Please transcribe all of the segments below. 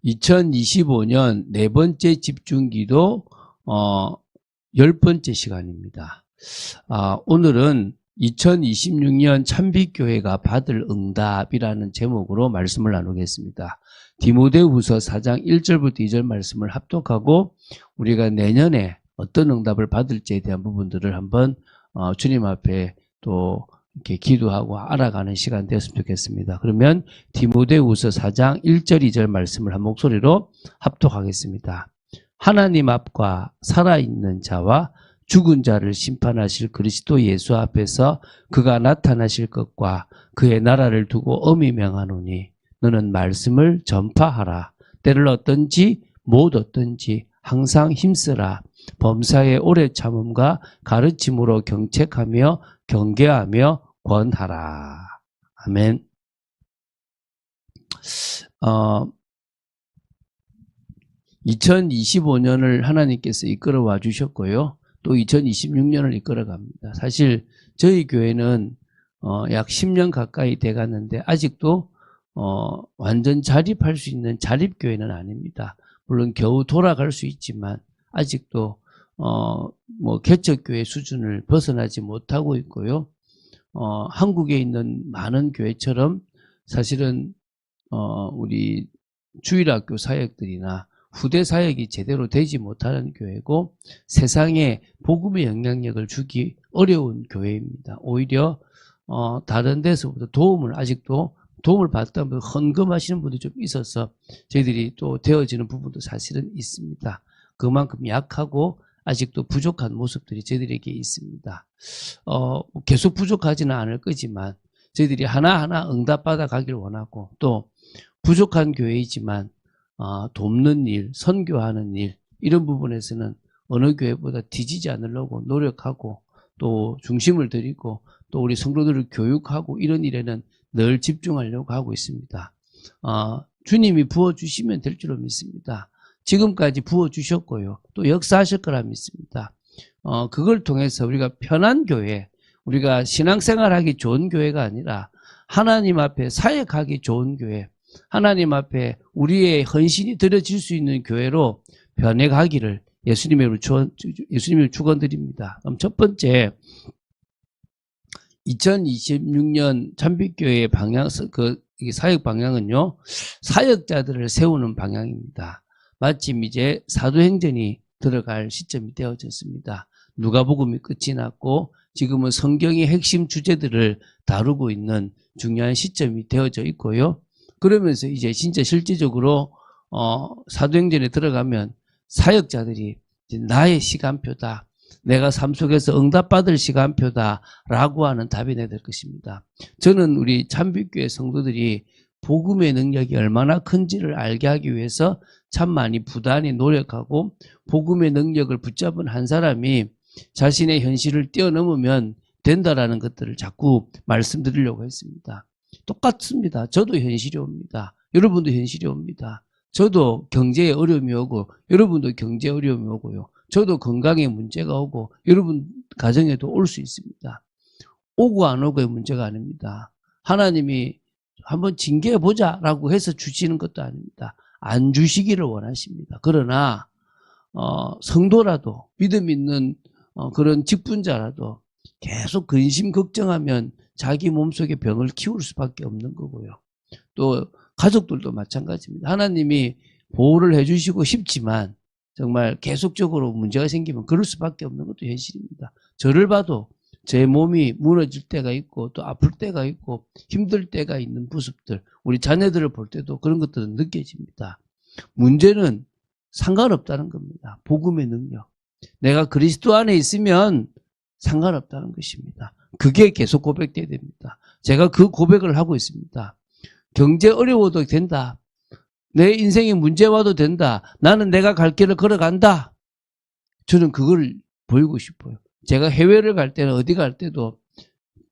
2025년 네 번째 집중기도 10번째 시간입니다. 오늘은 2026년 참빛교회가 받을 응답이라는 제목으로 말씀을 나누겠습니다. 디모데후서 4장 1절부터 2절 말씀을 합독하고 우리가 내년에 어떤 응답을 받을지에 대한 부분들을 한번 주님 앞에 또 이렇게 기도하고 알아가는 시간 되었으면 좋겠습니다. 그러면 디모데후서 4장 1절 2절 말씀을 한 목소리로 합독하겠습니다. 하나님 앞과 살아있는 자와 죽은 자를 심판하실 그리스도 예수 앞에서 그가 나타나실 것과 그의 나라를 두고 엄히 명하노니 너는 말씀을 전파하라. 때를 얻든지 못 얻든지 항상 힘쓰라. 범사의 오래 참음과 가르침으로 경책하며 경계하며 권하라. 아멘. 2025년을 하나님께서 이끌어와 주셨고요. 또 2026년을 이끌어갑니다. 사실 저희 교회는 약 10년 가까이 돼갔는데 아직도 완전 자립할 수 있는 자립교회는 아닙니다. 물론 겨우 돌아갈 수 있지만 아직도 개척교회 수준을 벗어나지 못하고 있고요. 한국에 있는 많은 교회처럼 사실은 우리 주일학교 사역들이나 후대 사역이 제대로 되지 못하는 교회고 세상에 복음의 영향력을 주기 어려운 교회입니다. 오히려 다른 데서부터 아직도 도움을 받다면 헌금하시는 분들이 좀 있어서 저희들이 또 되어지는 부분도 사실은 있습니다. 그만큼 약하고 아직도 부족한 모습들이 저희들에게 있습니다. 계속 부족하지는 않을 거지만 저희들이 하나하나 응답받아 가길 원하고 또 부족한 교회이지만 돕는 일, 선교하는 일 이런 부분에서는 어느 교회보다 뒤지지 않으려고 노력하고 또 중심을 들이고 또 우리 성도들을 교육하고 이런 일에는 늘 집중하려고 하고 있습니다. 주님이 부어주시면 될 줄로 믿습니다. 지금까지 부어주셨고요. 또 역사하실 거라 믿습니다. 그걸 통해서 우리가 편한 교회, 우리가 신앙생활하기 좋은 교회가 아니라 하나님 앞에 사역하기 좋은 교회, 하나님 앞에 우리의 헌신이 드려질 수 있는 교회로 변해가기를 예수님의 축원드립니다. 그럼 첫 번째 2026년 참빛교회의 방향, 사역 방향은요, 사역자들을 세우는 방향입니다. 마침 이제 사도행전이 들어갈 시점이 되어졌습니다. 누가복음이 끝이 났고 지금은 성경의 핵심 주제들을 다루고 있는 중요한 시점이 되어져 있고요. 그러면서 이제 진짜 실질적으로 사도행전에 들어가면 사역자들이 나의 시간표다. 내가 삶 속에서 응답받을 시간표다라고 하는 답이 내야 될 것입니다. 저는 우리 참빛교회 성도들이 복음의 능력이 얼마나 큰지를 알게 하기 위해서 참 많이 부단히 노력하고 복음의 능력을 붙잡은 한 사람이 자신의 현실을 뛰어넘으면 된다라는 것들을 자꾸 말씀드리려고 했습니다. 똑같습니다. 저도 현실이 옵니다. 여러분도 현실이 옵니다. 저도 경제에 어려움이 오고 여러분도 경제에 어려움이 오고요. 저도 건강에 문제가 오고 여러분 가정에도 올 수 있습니다. 오고 안 오고의 문제가 아닙니다. 하나님이 한번 징계해보자 라고 해서 주시는 것도 아닙니다. 안 주시기를 원하십니다. 그러나 성도라도 믿음 있는 그런 직분자라도 계속 근심 걱정하면 자기 몸속에 병을 키울 수밖에 없는 거고요. 또 가족들도 마찬가지입니다. 하나님이 보호를 해주시고 싶지만 정말 계속적으로 문제가 생기면 그럴 수밖에 없는 것도 현실입니다. 저를 봐도 제 몸이 무너질 때가 있고 또 아플 때가 있고 힘들 때가 있는 모습들, 우리 자녀들을 볼 때도 그런 것들은 느껴집니다. 문제는 상관없다는 겁니다. 복음의 능력. 내가 그리스도 안에 있으면 상관없다는 것입니다. 그게 계속 고백돼야 됩니다. 제가 그 고백을 하고 있습니다. 경제 어려워도 된다. 내 인생에 문제 와도 된다. 나는 내가 갈 길을 걸어간다. 저는 그걸 보이고 싶어요. 제가 해외를 갈 때는 어디 갈 때도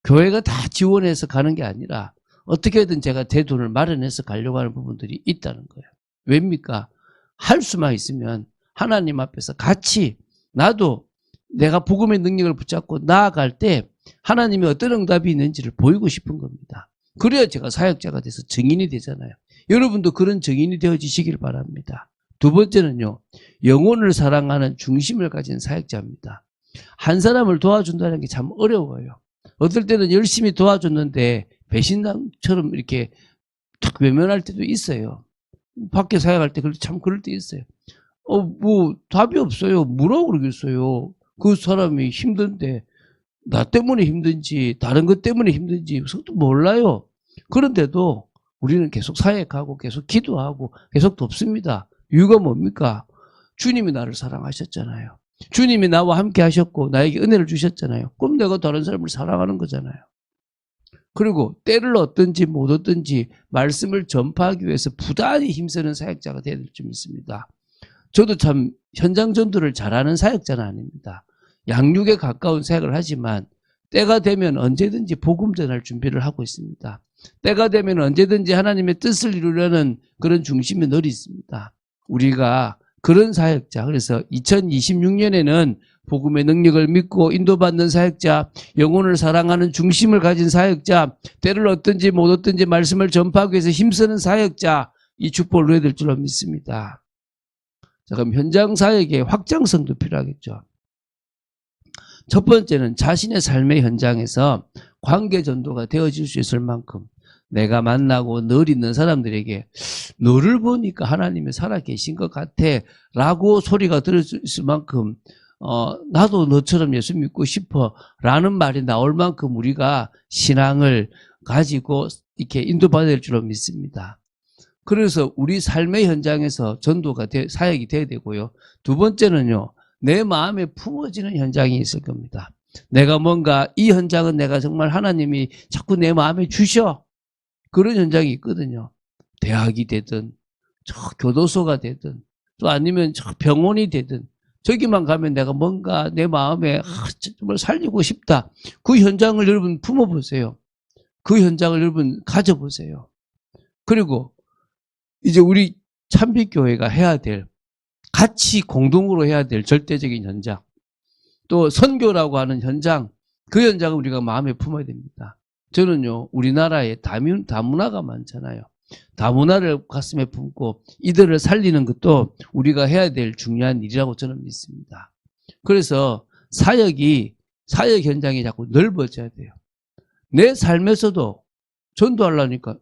교회가 다 지원해서 가는 게 아니라 어떻게든 제가 제 돈을 마련해서 가려고 하는 부분들이 있다는 거예요. 왜입니까? 할 수만 있으면 하나님 앞에서 같이 나도 내가 복음의 능력을 붙잡고 나아갈 때 하나님이 어떤 응답이 있는지를 보이고 싶은 겁니다. 그래야 제가 사역자가 돼서 증인이 되잖아요. 여러분도 그런 정인이 되어지시길 바랍니다. 두 번째는요, 영혼을 사랑하는 중심을 가진 사역자입니다. 한 사람을 도와준다는 게 참 어려워요. 어떨 때는 열심히 도와줬는데 배신당처럼 이렇게 탁 외면할 때도 있어요. 밖에 사역할 때 참 그럴 때 있어요. 뭐 답이 없어요. 뭐라고 그러겠어요. 그 사람이 힘든데 나 때문에 힘든지 다른 것 때문에 힘든지 또 몰라요. 그런데도 우리는 계속 사역하고 계속 기도하고 계속 돕습니다. 이유가 뭡니까? 주님이 나를 사랑하셨잖아요. 주님이 나와 함께 하셨고 나에게 은혜를 주셨잖아요. 그럼 내가 다른 사람을 사랑하는 거잖아요. 그리고 때를 얻든지 못 얻든지 말씀을 전파하기 위해서 부단히 힘쓰는 사역자가 되어야 될 줄 믿습니다. 저도 참 현장 전도를 잘하는 사역자는 아닙니다. 양육에 가까운 사역을 하지만 때가 되면 언제든지 복음 전할 준비를 하고 있습니다. 때가 되면 언제든지 하나님의 뜻을 이루려는 그런 중심이 늘 있습니다. 우리가 그런 사역자, 그래서 2026년에는 복음의 능력을 믿고 인도받는 사역자, 영혼을 사랑하는 중심을 가진 사역자, 때를 얻든지 못 얻든지 말씀을 전파하기 위해서 힘쓰는 사역자, 이 축복을 누려야 될 줄로 믿습니다. 자, 그럼 현장 사역의 확장성도 필요하겠죠. 첫 번째는 자신의 삶의 현장에서 관계 전도가 되어질 수 있을 만큼 내가 만나고 늘 있는 사람들에게 너를 보니까 하나님이 살아계신 것 같아 라고 소리가 들을 수 있을 만큼 나도 너처럼 예수 믿고 싶어 라는 말이 나올 만큼 우리가 신앙을 가지고 이렇게 인도받아야 될 줄로 믿습니다. 그래서 우리 삶의 현장에서 전도가 사역이 돼야 되고요. 두 번째는요, 내 마음에 품어지는 현장이 있을 겁니다. 내가 뭔가 이 현장은 내가 정말 하나님이 자꾸 내 마음에 주셔. 그런 현장이 있거든요. 대학이 되든 저 교도소가 되든 또 아니면 저 병원이 되든 저기만 가면 내가 뭔가 내 마음에 정말 살리고 싶다. 그 현장을 여러분 품어보세요. 그 현장을 여러분 가져보세요. 그리고 이제 우리 참빛교회가 해야 될, 같이 공동으로 해야 될 절대적인 현장, 또 선교라고 하는 현장, 그 현장을 우리가 마음에 품어야 됩니다. 저는요, 우리나라에 다문화가 많잖아요. 다문화를 가슴에 품고 이들을 살리는 것도 우리가 해야 될 중요한 일이라고 저는 믿습니다. 그래서 사역 현장이 자꾸 넓어져야 돼요. 내 삶에서도 전도하려니까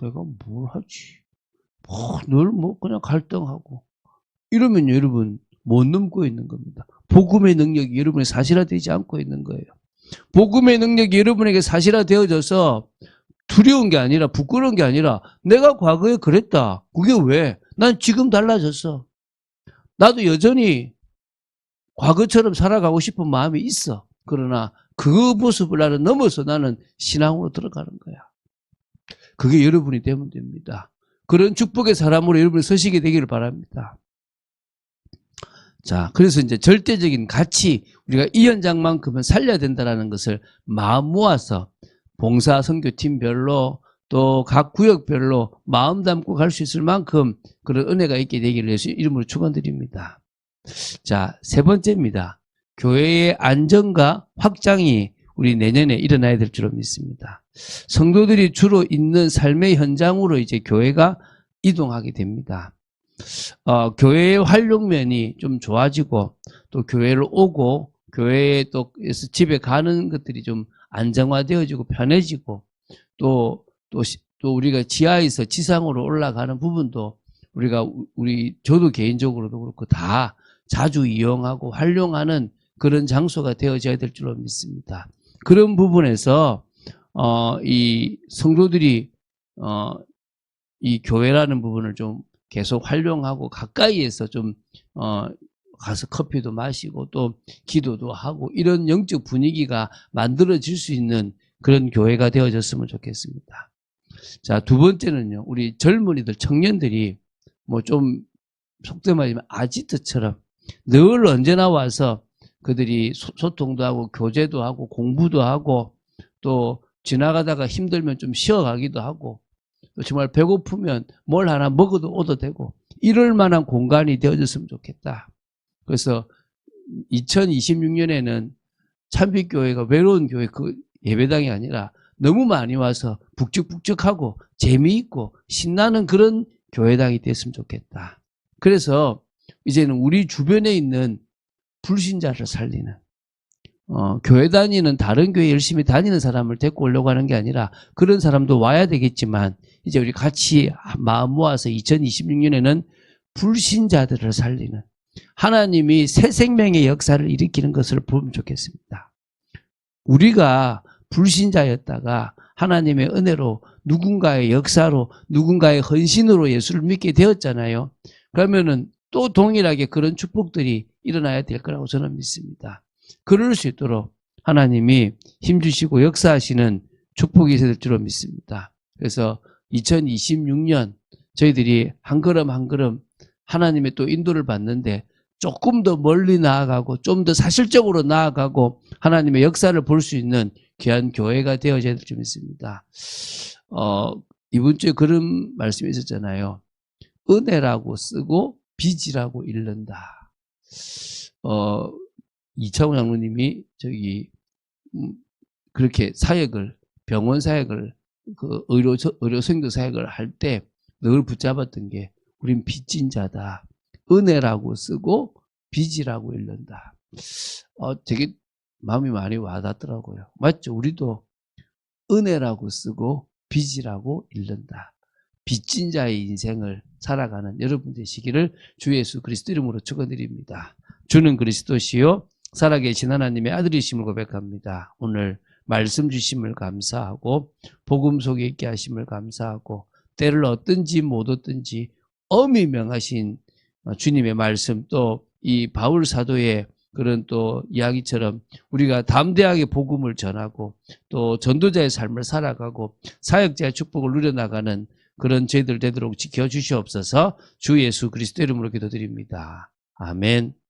내가 뭘 하지? 늘 그냥 갈등하고 이러면 여러분 못 넘고 있는 겁니다. 복음의 능력이 여러분의 사실화되지 않고 있는 거예요. 복음의 능력이 여러분에게 사실화되어져서 두려운 게 아니라 부끄러운 게 아니라 내가 과거에 그랬다. 그게 왜? 난 지금 달라졌어. 나도 여전히 과거처럼 살아가고 싶은 마음이 있어. 그러나 그 모습을 나는 넘어서 나는 신앙으로 들어가는 거야. 그게 여러분이 되면 됩니다. 그런 축복의 사람으로 여러분이 서시게 되기를 바랍니다. 자, 그래서 이제 절대적인 가치, 우리가 이 현장만큼은 살려야 된다는 것을 마음 모아서 봉사 선교팀별로 또 각 구역별로 마음 담고 갈 수 있을 만큼 그런 은혜가 있게 되기를 예수 이름으로 축원드립니다. 자, 세 번째입니다. 교회의 안정과 확장이 우리 내년에 일어나야 될 줄로 믿습니다. 성도들이 주로 있는 삶의 현장으로 이제 교회가 이동하게 됩니다. 교회의 활용면이 좀 좋아지고 또 교회를 오고 교회에 또 집에 가는 것들이 좀 안정화되어지고 편해지고 또 우리가 지하에서 지상으로 올라가는 부분도 저도 개인적으로도 그렇고 다 자주 이용하고 활용하는 그런 장소가 되어져야 될 줄로 믿습니다. 그런 부분에서 이 성도들이 이 교회라는 부분을 좀 계속 활용하고 가까이에서 좀 가서 커피도 마시고 또 기도도 하고 이런 영적 분위기가 만들어질 수 있는 그런 교회가 되어졌으면 좋겠습니다. 자, 두 번째는요. 우리 젊은이들, 청년들이 뭐 좀 속된 말이면 아지트처럼 늘 언제나 와서 그들이 소통도 하고 교제도 하고 공부도 하고 또 지나가다가 힘들면 좀 쉬어가기도 하고 정말 배고프면 뭘 하나 먹어도 되고 이럴 만한 공간이 되어졌으면 좋겠다. 그래서 2026년에는 참빛교회가 외로운 교회 그 예배당이 아니라 너무 많이 와서 북적북적하고 재미있고 신나는 그런 교회당이 됐으면 좋겠다. 그래서 이제는 우리 주변에 있는 불신자를 살리는 교회 다니는 다른 교회 열심히 다니는 사람을 데리고 오려고 하는 게 아니라 그런 사람도 와야 되겠지만 이제 우리 같이 마음 모아서 2026년에는 불신자들을 살리는 하나님이 새 생명의 역사를 일으키는 것을 보면 좋겠습니다. 우리가 불신자였다가 하나님의 은혜로 누군가의 역사로 누군가의 헌신으로 예수를 믿게 되었잖아요. 그러면은 또 동일하게 그런 축복들이 일어나야 될 거라고 저는 믿습니다. 그럴 수 있도록 하나님이 힘주시고 역사하시는 축복이 있을 줄로 믿습니다. 그래서 2026년 저희들이 한 걸음 한 걸음 하나님의 또 인도를 받는데 조금 더 멀리 나아가고 좀 더 사실적으로 나아가고 하나님의 역사를 볼 수 있는 귀한 교회가 되어져야 될 줄 믿습니다. 이번 주에 그런 말씀이 있었잖아요. 은혜라고 쓰고 빚이라고 잃는다. 이창훈 장로님이 그렇게 사역을 병원 사역을 그 의료 선교 사역을 할 때 늘 붙잡았던 게 우린 빚진 자다. 은혜라고 쓰고 빚이라고 읽는다. 되게 마음이 많이 와닿더라고요. 맞죠? 우리도 은혜라고 쓰고 빚이라고 읽는다. 빚진 자의 인생을 살아가는 여러분 되시기를 주 예수 그리스도 이름으로 축원드립니다. 주는 그리스도시요 살아계신 하나님의 아들이심을 고백합니다. 오늘 말씀 주심을 감사하고 복음 속에 있게 하심을 감사하고 때를 얻든지 못 얻든지 엄히 명하신 주님의 말씀 또 이 바울 사도의 그런 또 이야기처럼 우리가 담대하게 복음을 전하고 또 전도자의 삶을 살아가고 사역자의 축복을 누려나가는 그런 저희들 되도록 지켜주시옵소서. 주 예수 그리스도 이름으로 기도드립니다. 아멘.